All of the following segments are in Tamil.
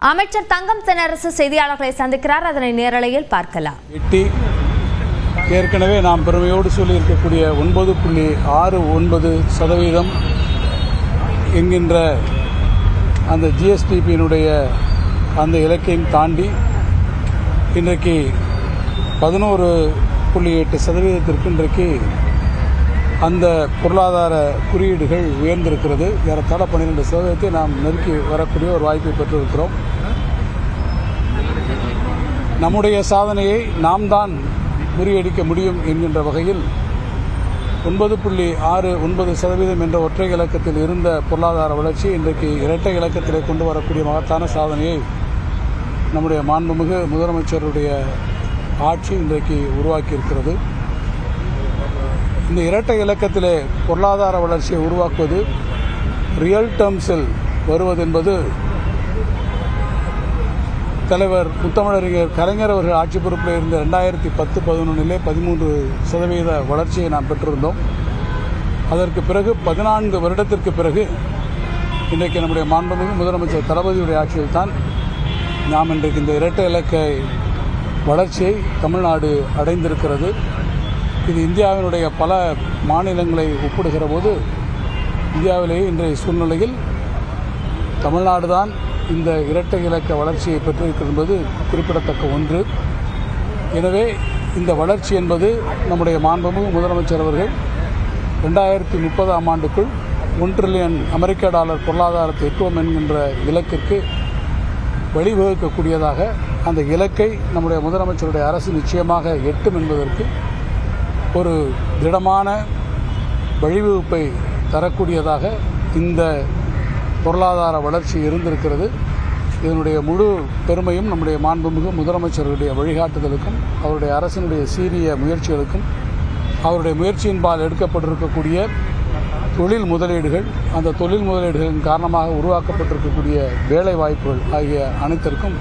அமைச்சர் தங்கம் தென்னரசு செய்தியாளர்களை சந்திக்கிறார். அதனை நேரலையில் பார்க்கலாம். ஏற்கனவே நாம் பெருமையோடு சொல்லியிருக்கக்கூடிய 9.69% என்கின்ற அந்த ஜிஎஸ்டிபியினுடைய அந்த இலக்கையும் தாண்டி இன்றைக்கு 11.8% இன்றைக்கு அந்த பொருளாதார குறியீடுகள் உயர்ந்திருக்கிறது. ஏறத்தாழ 12% நாம் நெருக்கி வரக்கூடிய ஒரு வாய்ப்பை பெற்றிருக்கிறோம். நம்முடைய சாதனையை நாம் தான் முறியடிக்க முடியும் என்கின்ற வகையில் 9.69% என்ற ஒற்றை இலக்கத்தில் இருந்த பொருளாதார வளர்ச்சி இன்றைக்கு இரட்டை இலக்கத்திலே கொண்டு வரக்கூடிய மகத்தான சாதனையை நம்முடைய மாண்புமிகு முதலமைச்சருடைய ஆட்சி இன்றைக்கு உருவாக்கியிருக்கிறது. இந்த இரட்டை இலக்கத்திலே பொருளாதார வளர்ச்சியை உருவாக்குவது ரியல் டேர்ம்ஸில் வருவது என்பது தலைவர் முத்தமிழறிஞர் கலைஞர் அவர்கள் ஆட்சி பொறுப்பில் இருந்த 2010-11 13% வளர்ச்சியை நாம் பெற்றிருந்தோம். அதற்கு பிறகு 14 வருடத்திற்கு பிறகு இன்றைக்கு நம்முடைய மாண்புமிகு முதலமைச்சர் தளபதியுடைய ஆட்சியில் தான் நாம் இன்றைக்கு இந்த இரட்டை இலக்க வளர்ச்சியை தமிழ்நாடு அடைந்திருக்கிறது. இது இந்தியாவினுடைய பல மாநிலங்களை ஒப்பிடுகிற போது இந்தியாவிலேயே இன்றைய சூழ்நிலையில் தமிழ்நாடு தான் இந்த இரட்டை இலக்க வளர்ச்சியை பெற்றிருக்கிறது என்பது குறிப்பிடத்தக்க ஒன்று. எனவே இந்த வளர்ச்சி என்பது நம்முடைய மாண்புமிகு முதலமைச்சர் அவர்கள் 2030ஆம் ஆண்டுக்குள் $1 டிரில்லியன் பொருளாதாரத்தை எட்டுவோம் என்கின்ற இலக்கிற்கு வழிவகுக்கக்கூடியதாக அந்த இலக்கை நம்முடைய முதலமைச்சருடைய அரசு நிச்சயமாக எட்டும் என்பதற்கு ஒரு திடமான வழிவகுப்பை தரக்கூடியதாக இந்த பொருளாதார வளர்ச்சி இருந்திருக்கிறது. இதனுடைய முழு பெருமையும் நம்முடைய மாண்புமிகு முதலமைச்சருடைய வழிகாட்டுதலுக்கும் அவருடைய அரசினுடைய சீரிய முயற்சிகளுக்கும் அவருடைய முயற்சியின்பால் எடுக்கப்பட்டிருக்கக்கூடிய தொழில் முதலீடுகள், அந்த தொழில் முதலீடுகளின் காரணமாக உருவாக்கப்பட்டிருக்கக்கூடிய வேலை வாய்ப்புகள் ஆகிய அனைத்திற்கும்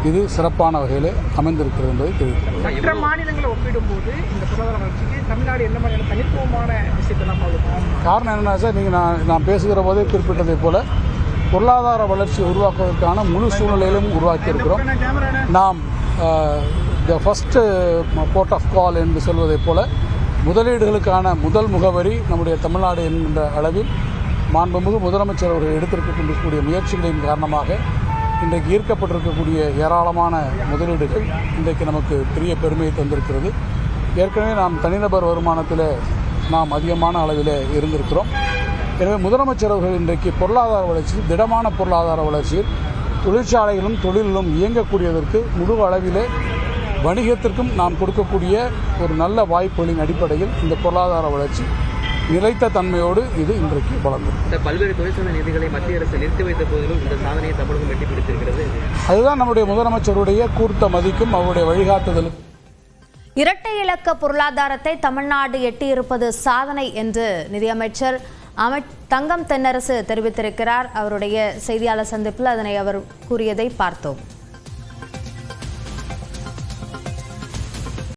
இது சிறப்பான வகையில் அமைந்திருக்கிறது என்பதை தெரிவிக்கிறது. மற்ற மாநிலங்களை ஒப்பிடும்போது இந்த பொருளாதார வளர்ச்சிக்கு தமிழ்நாடு என்ன மாதிரியான தனித்துவமான விஷயத்தெல்லாம் காரணம் என்னன்னா சார், நீங்கள் நான் பேசுகிற போதே குறிப்பிட்டதை போல பொருளாதார வளர்ச்சியை உருவாக்குவதற்கான முழு சூழ்நிலையிலும் உருவாக்கியிருக்கிறோம். நாம் த ஃபர்ஸ்ட் போர்ட் ஆஃப் கால் என்று சொல்வதைப் போல முதலீடுகளுக்கான முதல் முகவரி நம்முடைய தமிழ்நாடு என்கின்ற அளவில் மாண்புமிகு முதலமைச்சர் அவர்கள் எடுத்திருக்கக்கூடிய முயற்சிகளின் காரணமாக இன்றைக்கு ஈர்க்கப்பட்டிருக்கக்கூடிய ஏராளமான முதலீடுகள் இன்றைக்கு நமக்கு பெரிய பெருமையை தந்திருக்கிறது. ஏற்கனவே நாம் தனிநபர் வருமானத்தில் நாம் அதிகமான அளவில் இருந்திருக்கிறோம். எனவே முதலமைச்சர் அவர்கள் இன்றைக்கு பொருளாதார வளர்ச்சி, திடமான பொருளாதார வளர்ச்சியில் தொழிற்சாலைகளும் தொழிலும் இயங்கக்கூடியதற்கு முழு அளவிலே வணிகத்திற்கும் நாம் கொடுக்கக்கூடிய ஒரு நல்ல வாய்ப்புகளின் அடிப்படையில் இந்த பொருளாதார வளர்ச்சி நிலைத்த தன்மையோடு இது இன்றைக்கு வளர்ந்தது. பல்வேறு தொழிற்சங்க நிதிகளை மத்திய அரசு நிறுத்தி வைத்த போதிலும் இந்த சாதனையை தமிழகம் வெற்றி பிடித்திருக்கிறது. அதுதான் நம்முடைய முதலமைச்சருடைய கூர்த்த மதிக்கும் அவருடைய வழிகாட்டுதலும். இரட்டை இலக்க பொருளாதாரத்தை தமிழ்நாடு எட்டியிருப்பது சாதனை என்று நிதியமைச்சர் தங்கம் தென்னரசு தெரிவித்திருக்கிறார். அவருடைய செய்தியாளர் சந்திப்பில் அதனை அவர் கூறியதை பார்த்தோம்.